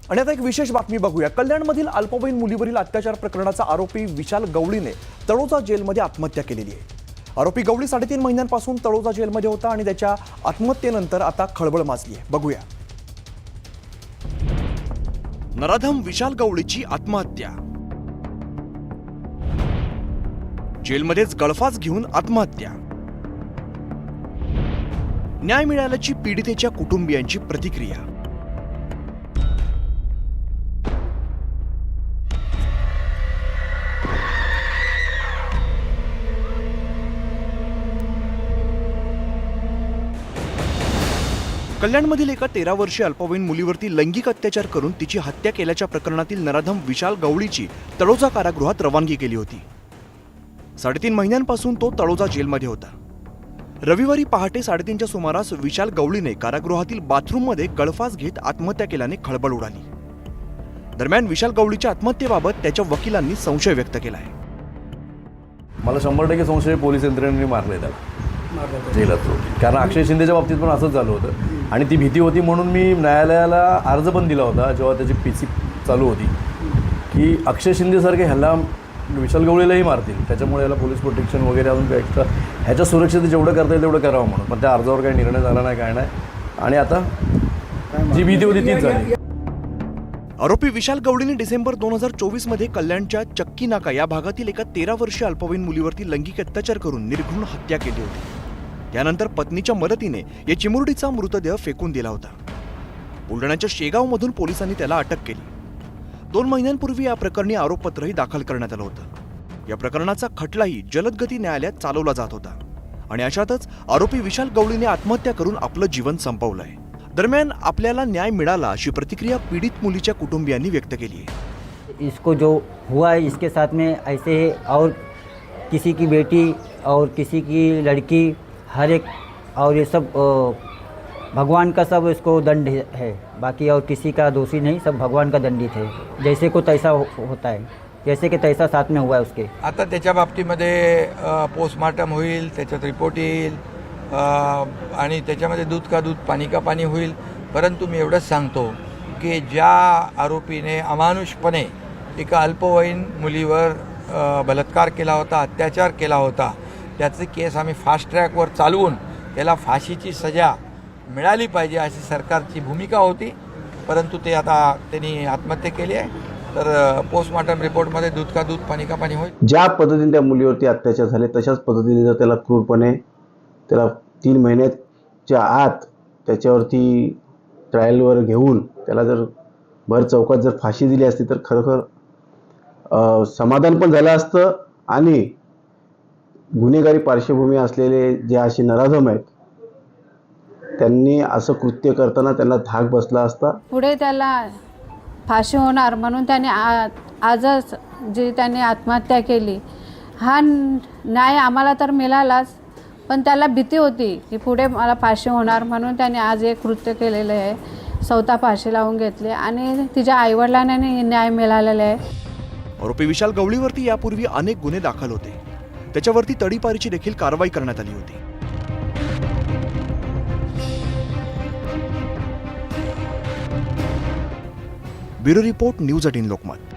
आणि आता एक विशेष बातमी बघूया। कल्याणमधील अल्पवयीन मुलीवरील अत्याचार प्रकरणाचा आरोपी विशाल गवळीने तळोजा जेलमध्ये आत्महत्या केलेली आहे। आरोपी गवळी 3.5 महिन्यांपासून तळोजा जेलमध्ये होता आणि त्याच्या आत्महत्येनंतर आता खळबळ माजली आहे। बघूया। नराधम विशाल गवळीची आत्महत्या। जेलमध्येच गळफास घेऊन आत्महत्या। न्याय मिळाल्याची पीडितेच्या कुटुंबियांची प्रतिक्रिया। कल्याणमधील एका 13 वर्षीय अल्पवयीन मुलीवरती लैंगिक अत्याचार करून तिची हत्या केल्याच्या प्रकरणातील नराधम विशाल गवळीची तळोजा कारागृहात रवानगी केली होती। 3.5 महिन्यांपासून तो तळोजा जेलमध्ये होता। रविवारी पहाटे 3:30च्या सुमारास विशाल गवळीने कारागृहातील बाथरूममध्ये गळफास घेत आत्महत्या केल्याने खळबळ उडाली। दरम्यान विशाल गवळीच्या आत्महत्येबाबत त्याच्या वकिलांनी संशय व्यक्त केला आहे। मला 100% संशय पोलीस यंत्रणेने मारले त्याला जेलात, कारण अक्षय शिंदेच्या बाबतीत पण असंच झालं होतं आणि ती भीती होती म्हणून मी न्यायालयाला अर्ज पण दिला होता जेव्हा त्याची PC चालू होती की अक्षय शिंदेसारखे ह्याला विशाल गवळीलाही मारतील, त्याच्यामुळे याला पोलीस प्रोटेक्शन वगैरे अजून काही एक्स्ट्रा ह्याच्या सुरक्षेत जेवढं करता येईल तेवढं करावं म्हणून। पण त्या अर्जावर काही निर्णय झाला नाही, काय नाही, आणि आता जी भीती होती तीच झाली। आरोपी विशाल गवळीने डिसेंबर 2024 मध्ये कल्याणच्या चक्की नाका या भागातील एका 13 वर्षीय अल्पवयीन मुलीवरती लैंगिक अत्याचार करून निर्घृण हत्या केली होती। त्यानंतर पत्नीच्या मदतीने या चिमुरडीचा मृतदेह फेकून दिला होता। बुलढाण्याच्या शेगावमधून पोलिसांनी त्याला अटक केली। 2 महिन्यांपूर्वी या प्रकरणी आरोपपत्रही दाखल करण्यात आलं होतं। या प्रकरणाचा खटलाही जलद गती न्यायालयात चालवला जात होता आणि अशातच आरोपी विशाल गवळीने आत्महत्या करून आपलं जीवन संपवलंय। दरम्यान आपल्याला न्याय मिळाला अशी प्रतिक्रिया पीडित मुलीच्या कुटुंबियांनी व्यक्त केली आहे। इसको जो हुआ है इसके साथ में ऐसे है और किसी की बेटी और किसी की लड़की हर एक, और ये सब भगवान का सब इसको दंड है, बाकी और किसी का दोषी नहीं, सब भगवान का दंडित है। जैसे को तैसा होता है, जैसे की तैसा साथ में हुआ है उसके। आता त्याच्या बाबतीमध्ये पोस्टमार्टम होईल, त्याच्यात रिपोर्ट येईल आणि त्याच्यामध्ये दूध का दूध पाणी का पाणी होईल। परंतु मी एवढंच सांगतो की ज्या आरोपीने अमानुषपणे एका अल्पवयीन मुलीवर बलात्कार केला होता, अत्याचार केला होता, त्याचे केस आम्ही फास्ट ट्रॅकवर चालवून त्याला फाशीची सजा मिळाली पाहिजे अशी सरकारची भूमिका होती। परंतु ते आता त्यांनी आत्महत्या केली आहे, तर पोस्टमार्टम रिपोर्टमध्ये दूध का दूध पाणी का पाणी होईल। ज्या पद्धतीने त्या मुलीवरती अत्याचार झाले तशाच पद्धतीने जर त्याला क्रूरपणे त्याला 3 महिन्याच्या आत त्याच्यावरती ट्रायलवर घेऊन त्याला जर भर चौकात जर फाशी दिली असती तर खरोखर समाधान पण झालं असतं आणि गुन्हेगारी पार्श्वभूमी असलेले जे असे नराधम आहेत त्यांनी असं कृत्य करताना त्यांना धाक बसला असता। पुढे त्याला फाशी होणार म्हणून त्याने आजच जी त्याने आत्महत्या केली, हा न्याय आम्हाला तर मिळालाच, पण त्याला भीती होती की पुढे मला फाशी होणार म्हणून त्याने आज एक कृत्य केलेलं आहे, स्वतः फाशी लावून घेतली आणि तिच्या आईवडिलांना न्याय मिळालेला आहे। आरोपी विशाल गवळीवरती यापूर्वी अनेक गुन्हे दाखल होते, त्याच्यावरती तडीपारीची देखील कारवाई करण्यात आली होती। Bureau report, news 18 Lokmat.